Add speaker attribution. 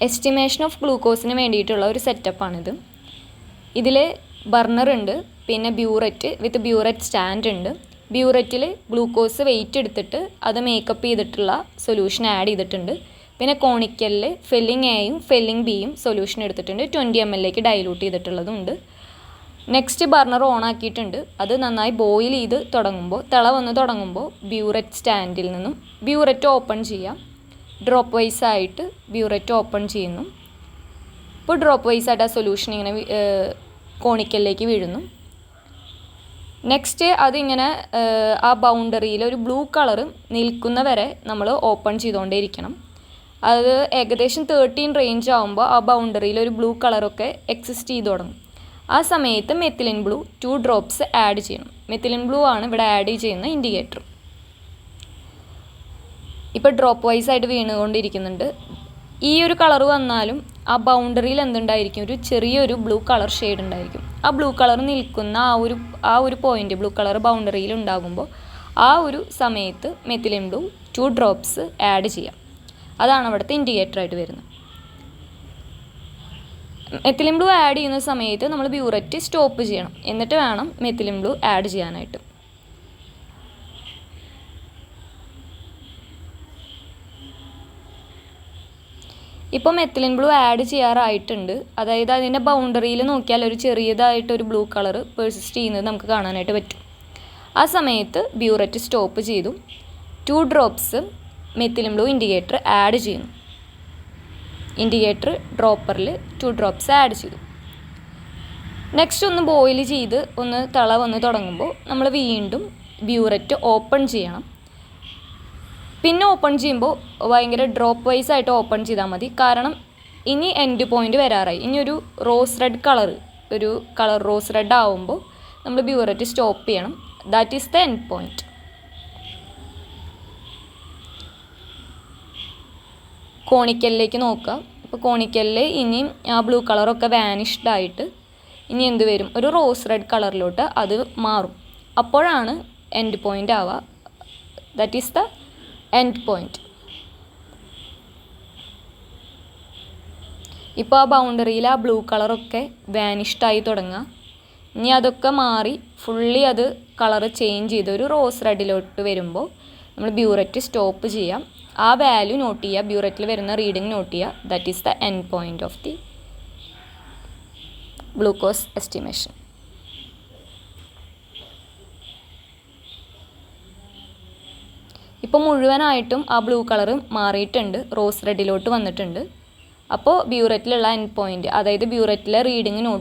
Speaker 1: Estimation of ഗ്ലൂക്കോസിന് വേണ്ടിയിട്ടുള്ള ഒരു സെറ്റപ്പാണിത്. ഇതിൽ ബർണർ ഉണ്ട്, പിന്നെ ബ്യൂററ്റ് വിത്ത് ബ്യൂററ്റ് സ്റ്റാൻഡ് ഉണ്ട്. ബ്യൂററ്റിൽ ഗ്ലൂക്കോസ് വെയിറ്റ് എടുത്തിട്ട് അത് മേക്കപ്പ് ചെയ്തിട്ടുള്ള സൊല്യൂഷൻ ആഡ് ചെയ്തിട്ടുണ്ട്. പിന്നെ കോണിക്കലിൽ ഫില്ലിംഗ് എയും ഫില്ലിംഗ് ബിയും സൊല്യൂഷൻ എടുത്തിട്ടുണ്ട്. 20 ml ഡൈലൂട്ട് ചെയ്തിട്ടുള്ളതുണ്ട്. നെക്സ്റ്റ് ബർണർ ഓൺ ആക്കിയിട്ടുണ്ട്. അത് നന്നായി ബോയിൽ ചെയ്ത് തുടങ്ങുമ്പോൾ, തിള വന്ന് തുടങ്ങുമ്പോൾ ബ്യൂററ്റ് സ്റ്റാൻഡിൽ നിന്നും ബ്യൂററ്റ് ഓപ്പൺ ചെയ്യാം. ഡ്രോപ്പ് വൈസ് ആയിട്ട് ബ്യൂററ്റ് ഓപ്പൺ ചെയ്യുന്നു. ഇപ്പോൾ ഡ്രോപ്പ് വൈസ് ആയിട്ട് ആ സൊല്യൂഷൻ ഇങ്ങനെ കോണിക്കലിലേക്ക് വീഴുന്നു. നെക്സ്റ്റ് അതിങ്ങനെ ആ ബൗണ്ടറിയിൽ ഒരു ബ്ലൂ കളർ നിൽക്കുന്ന വരെ നമ്മൾ ഓപ്പൺ ചെയ്തുകൊണ്ടേയിരിക്കണം. അത് ഏകദേശം 13 റേഞ്ച് ആകുമ്പോൾ ആ ബൗണ്ടറിയിൽ ഒരു ബ്ലൂ കളറൊക്കെ എക്സിസ്റ്റ് ചെയ്ത് തുടങ്ങും. ആ സമയത്ത് മെത്തിലിൻ ബ്ലൂ 2 ഡ്രോപ്സ് ആഡ് ചെയ്യണം. മെത്തിലിൻ ബ്ലൂ ആണ് ഇവിടെ ആഡ് ചെയ്യുന്ന ഇൻഡിക്കേറ്റർ. ഇപ്പോൾ ഡ്രോപ്പ് വൈസ് ആയിട്ട് വീണുകൊണ്ടിരിക്കുന്നുണ്ട്. ഈ ഒരു കളർ വന്നാലും ആ ബൗണ്ടറിയിൽ എന്തുണ്ടായിരിക്കും, ഒരു ചെറിയൊരു ബ്ലൂ കളർ ഷെയ്ഡ് ഉണ്ടായിരിക്കും. ആ ബ്ലൂ കളർ നിൽക്കുന്ന ആ ഒരു പോയിന്റ് ബ്ലൂ കളർ ബൗണ്ടറിയിൽ ഉണ്ടാകുമ്പോൾ ആ ഒരു സമയത്ത് മെത്തിലിൻ ബ്ലൂ 2 ഡ്രോപ്സ് ആഡ് ചെയ്യാം. അതാണ് അവിടുത്തെ ഇൻഡിക്കേറ്റർ ആയിട്ട് വരുന്നത്. മെത്തിലിൻ ബ്ലൂ ആഡ് ചെയ്യുന്ന സമയത്ത് നമ്മൾ ബ്യൂററ്റ് സ്റ്റോപ്പ് ചെയ്യണം. എന്നിട്ട് വേണം മെത്തിലിൻ ബ്ലൂ ആഡ് ചെയ്യാനായിട്ട്. ഇപ്പോൾ മെത്തിലിൻ ബ്ലൂ ആഡ് ചെയ്യാറായിട്ടുണ്ട്. അതായത് അതിൻ്റെ ബൗണ്ടറിയിൽ നോക്കിയാൽ ഒരു ചെറിയതായിട്ടൊരു ബ്ലൂ കളർ പെർസിസ്റ്റ് ചെയ്യുന്നത് നമുക്ക് കാണാനായിട്ട് പറ്റും. ആ സമയത്ത് ബ്യൂററ്റ് സ്റ്റോപ്പ് ചെയ്തു. 2 drops methylene blue indicator add ചെയ്യുന്നു. ഇൻഡിക്കേറ്റർ ഡ്രോപ്പറിൽ 2 ഡ്രോപ്സ് ആഡ് ചെയ്തു. നെക്സ്റ്റ് ഒന്ന് ബോയിൽ ചെയ്ത് ഒന്ന് തിള വന്ന് തുടങ്ങുമ്പോൾ നമ്മൾ വീണ്ടും ബ്യൂററ്റ് ഓപ്പൺ ചെയ്യണം. പിന്നെ ഓപ്പൺ ചെയ്യുമ്പോൾ ഭയങ്കര ഡ്രോപ്പ് വൈസ് ആയിട്ട് ഓപ്പൺ ചെയ്താൽ മതി. കാരണം ഇനി എൻഡ് പോയിന്റ് വരാറായി. ഇനി ഒരു rose red colour rose red ആവുമ്പോൾ നമ്മൾ ബ്യൂററ്റ് സ്റ്റോപ്പ് ചെയ്യണം. That is the end point. കോണിക്കലിലേക്ക് നോക്കുക. ഇപ്പോൾ കോണിക്കലിൽ ഇനി ആ ബ്ലൂ കളറൊക്കെ വാനിഷ്ഡ് ആയിട്ട് ഇനി എന്ത് വരും, ഒരു റോസ് റെഡ് കളറിലോട്ട് അത് മാറും. അപ്പോഴാണ് എൻഡ് പോയിന്റ് ആവുക. That is the end point. ഇപ്പോൾ ആ ബൗണ്ടറിയിൽ ആ ബ്ലൂ കളറൊക്കെ വാനിഷ്ഡായി തുടങ്ങുക. ഇനി അതൊക്കെ മാറി ഫുള്ളി അത് കളർ ചേഞ്ച് ചെയ്ത് ഒരു റോസ് റെഡിലോട്ട് വരുമ്പോൾ നമ്മൾ ബ്യൂററ്റ് സ്റ്റോപ്പ് ചെയ്യാം. ആ വാല്യൂ നോട്ട് ചെയ്യുക, ബ്യൂററ്റിൽ വരുന്ന റീഡിങ് നോട്ട് ചെയ്യുക. That is the end point of the glucose estimation. ഇപ്പോൾ മുഴുവനായിട്ടും ആ ബ്ലൂ കളർ മാറിയിട്ടുണ്ട്, റോസ് റെഡിലോട്ട് വന്നിട്ടുണ്ട്. അപ്പോൾ ബ്യൂററ്റിലുള്ള എൻഡ് പോയിന്റ്, അതായത് ബ്യൂററ്റിലെ റീഡിങ് നോട്ട്